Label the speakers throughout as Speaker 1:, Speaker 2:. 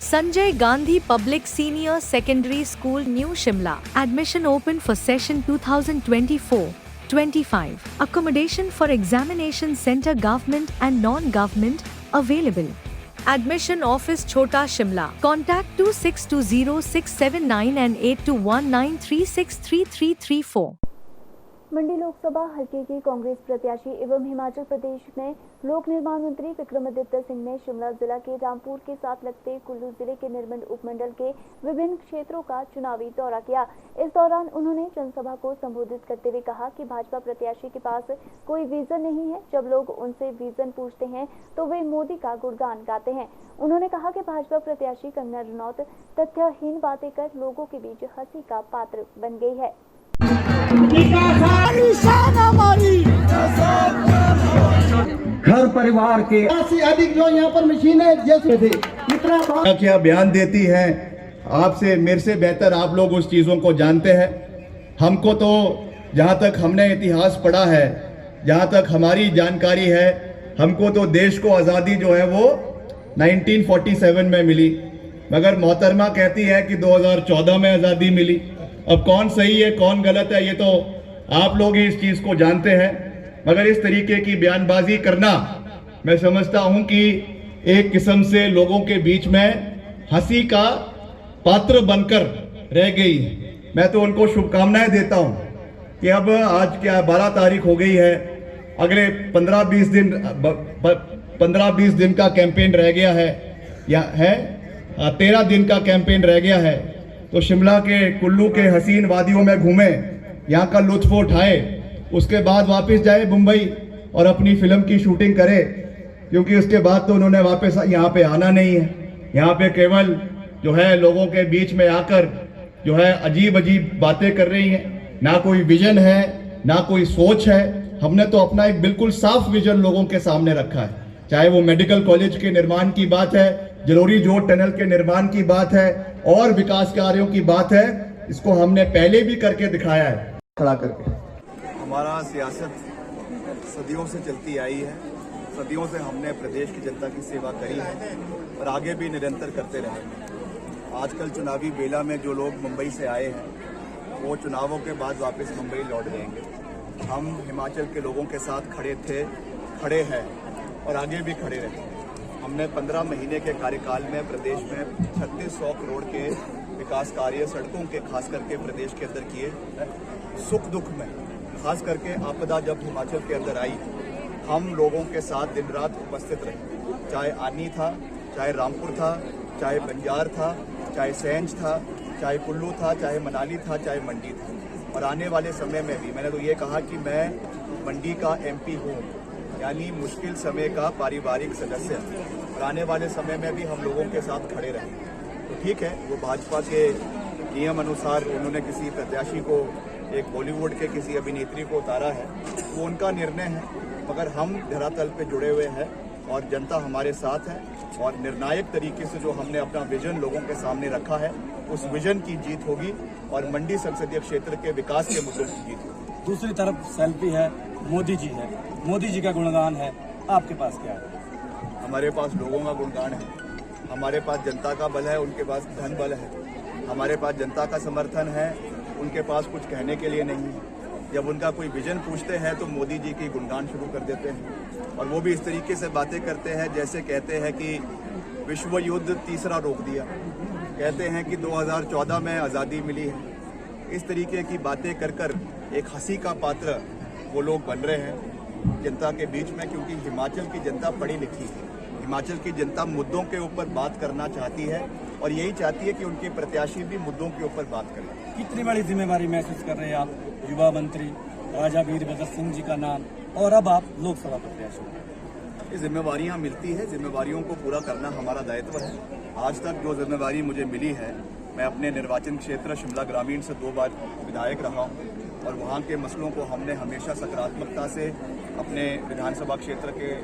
Speaker 1: Sanjay Gandhi Public Senior Secondary School, New Shimla. Admission open for session 2024-25. Accommodation for examination center government and non-government available. Admission office Chota Shimla. Contact 2620-679 and 8219363334.
Speaker 2: मंडी लोकसभा हलके की कांग्रेस प्रत्याशी एवं हिमाचल प्रदेश में लोक निर्माण मंत्री विक्रमादित्य सिंह ने शिमला जिला के रामपुर के साथ लगते कुल्लू जिले के निर्मंड उपमंडल के विभिन्न क्षेत्रों का चुनावी दौरा किया। इस दौरान उन्होंने जनसभा को संबोधित करते हुए कहा कि भाजपा प्रत्याशी के पास कोई विजन नहीं है। जब लोग उनसे विजन पूछते हैं तो वे मोदी का गुणगान गाते हैं। उन्होंने कहा कि भाजपा प्रत्याशी कंगना रनौत तथ्यहीन बातें कर लोगों के बीच हंसी का पात्र बन गई है।
Speaker 3: घर परिवार के अधिक जो यहाँ पर मशीनें जैसे थे
Speaker 4: क्या बयान देती हैं, आपसे मेरे से बेहतर आप लोग उस चीज़ों को जानते हैं। हमको तो जहाँ तक हमने इतिहास पढ़ा है, जहाँ तक हमारी जानकारी है, हमको तो देश को आज़ादी जो है वो 1947 में मिली, मगर मोहतरमा कहती है कि 2014 में आज़ादी मिली। अब कौन सही है कौन गलत है ये तो आप लोग ही इस चीज़ को जानते हैं, मगर इस तरीके की बयानबाजी करना मैं समझता हूं कि एक किस्म से लोगों के बीच में हंसी का पात्र बनकर रह गई। मैं तो उनको शुभकामनाएं देता हूं कि अब आज क्या 12 तारीख हो गई है, अगले 15-20 दिन का कैंपेन रह गया है या है 13 दिन का कैंपेन रह गया है। तो शिमला के कुल्लू के हसीन वादियों में घूमें, यहाँ का लुत्फ उठाए, उसके बाद वापस जाए मुंबई और अपनी फिल्म की शूटिंग करे, क्योंकि उसके बाद तो उन्होंने वापस यहाँ पे आना नहीं है। यहाँ पे केवल जो है लोगों के बीच में आकर जो है अजीब अजीब बातें कर रही हैं। ना कोई विजन है ना कोई सोच है। हमने तो अपना एक बिल्कुल साफ विजन लोगों के सामने रखा है, चाहे वो मेडिकल कॉलेज के निर्माण की बात है, जलोरी जोड़ टनल के निर्माण की बात है और विकास कार्यों की बात है। इसको हमने पहले भी करके दिखाया है खड़ा करके।
Speaker 5: हमारा सियासत सदियों से चलती आई है, सदियों से हमने प्रदेश की जनता की सेवा करी है और आगे भी निरंतर करते रहेंगे। आजकल चुनावी बेला में जो लोग मुंबई से आए हैं वो चुनावों के बाद वापस मुंबई लौट जाएंगे। हम हिमाचल के लोगों के साथ खड़े थे, खड़े हैं और आगे भी खड़े रहेंगे। हमने 15 महीने के कार्यकाल में प्रदेश में 3600 करोड़ के विकास कार्य सड़कों के खास करके प्रदेश के अंदर किए। सुख दुख में खास करके आपदा जब हिमाचल के अंदर आई, हम लोगों के साथ दिन रात उपस्थित रहे, चाहे आनी था, चाहे रामपुर था, चाहे बंजार था, चाहे सैंज था, चाहे कुल्लू था, चाहे मनाली था, चाहे मंडी था। और आने वाले समय में भी मैंने तो ये कहा कि मैं मंडी का MP हूँ, यानी मुश्किल समय का पारिवारिक सदस्य। और आने वाले समय में भी हम लोगों के साथ खड़े रहेंगे। तो ठीक है, वो भाजपा के नियम अनुसार उन्होंने किसी प्रत्याशी को, एक बॉलीवुड के किसी अभिनेत्री को उतारा है, वो उनका निर्णय है, मगर हम धरातल पे जुड़े हुए हैं और जनता हमारे साथ है। और निर्णायक तरीके से जो हमने अपना विजन लोगों के सामने रखा है, उस विजन की जीत होगी और मंडी संसदीय क्षेत्र के विकास के मुद्दों की जीत होगी।
Speaker 6: दूसरी तरफ सेल्फी है, मोदी जी है, मोदी जी का गुणगान है, आपके पास क्या है?
Speaker 5: हमारे पास लोगों का गुणगान है, हमारे पास जनता का बल है, उनके पास धन बल है। हमारे पास जनता का समर्थन है, उनके पास कुछ कहने के लिए नहीं है। जब उनका कोई विजन पूछते हैं तो मोदी जी की गुणगान शुरू कर देते हैं और वो भी इस तरीके से बातें करते हैं जैसे कहते हैं कि विश्व युद्ध तीसरा रोक दिया, कहते हैं कि 2014 में आज़ादी मिली है। इस तरीके की बातें कर कर एक हंसी का पात्र वो लोग बन रहे हैं जनता के बीच में, क्योंकि हिमाचल की जनता पढ़ी लिखी है। हिमाचल की जनता मुद्दों के ऊपर बात करना चाहती है और यही चाहती है कि उनके प्रत्याशी भी मुद्दों के ऊपर बात करें।
Speaker 6: कितनी बड़ी जिम्मेवारी महसूस कर रहे हैं आप? युवा मंत्री राजा वीरभद्र सिंह जी का नाम और अब आप लोकसभा प्रत्याशी।
Speaker 5: ये जिम्मेवारियां मिलती है, जिम्मेवारियों को पूरा करना हमारा दायित्व है। आज तक जो जिम्मेवारी मुझे मिली है, मैं अपने निर्वाचन क्षेत्र शिमला ग्रामीण से 2 बार विधायक रहा हूँ और वहाँ के मसलों को हमने हमेशा सकारात्मकता से अपने विधानसभा क्षेत्र के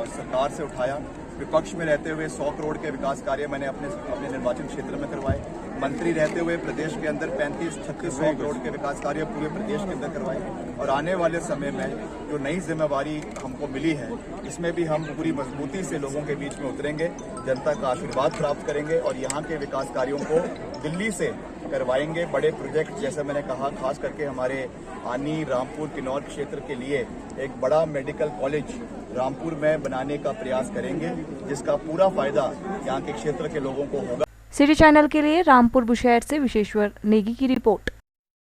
Speaker 5: सरकार से उठाया विपक्ष में रहते हुए 100 करोड़ के विकास कार्य मैंने अपने निर्वाचन क्षेत्र में करवाए। मंत्री रहते हुए प्रदेश के अंदर 35-36 करोड़ के विकास कार्य पूरे प्रदेश के अंदर करवाए। और आने वाले समय में जो नई जिम्मेवारी हमको मिली है, इसमें भी हम पूरी मजबूती से लोगों के बीच में उतरेंगे, जनता का आशीर्वाद प्राप्त करेंगे और यहाँ के विकास कार्यों को दिल्ली से करवाएंगे। बड़े प्रोजेक्ट जैसे मैंने कहा, खास करके हमारे आनी, रामपुर, किन्नौर क्षेत्र के लिए एक बड़ा मेडिकल कॉलेज रामपुर में बनाने का प्रयास करेंगे, जिसका पूरा फायदा यहाँ के क्षेत्र के लोगों को होगा।
Speaker 7: सिटी चैनल के लिए रामपुर बुशहर से विशेश्वर नेगी की रिपोर्ट।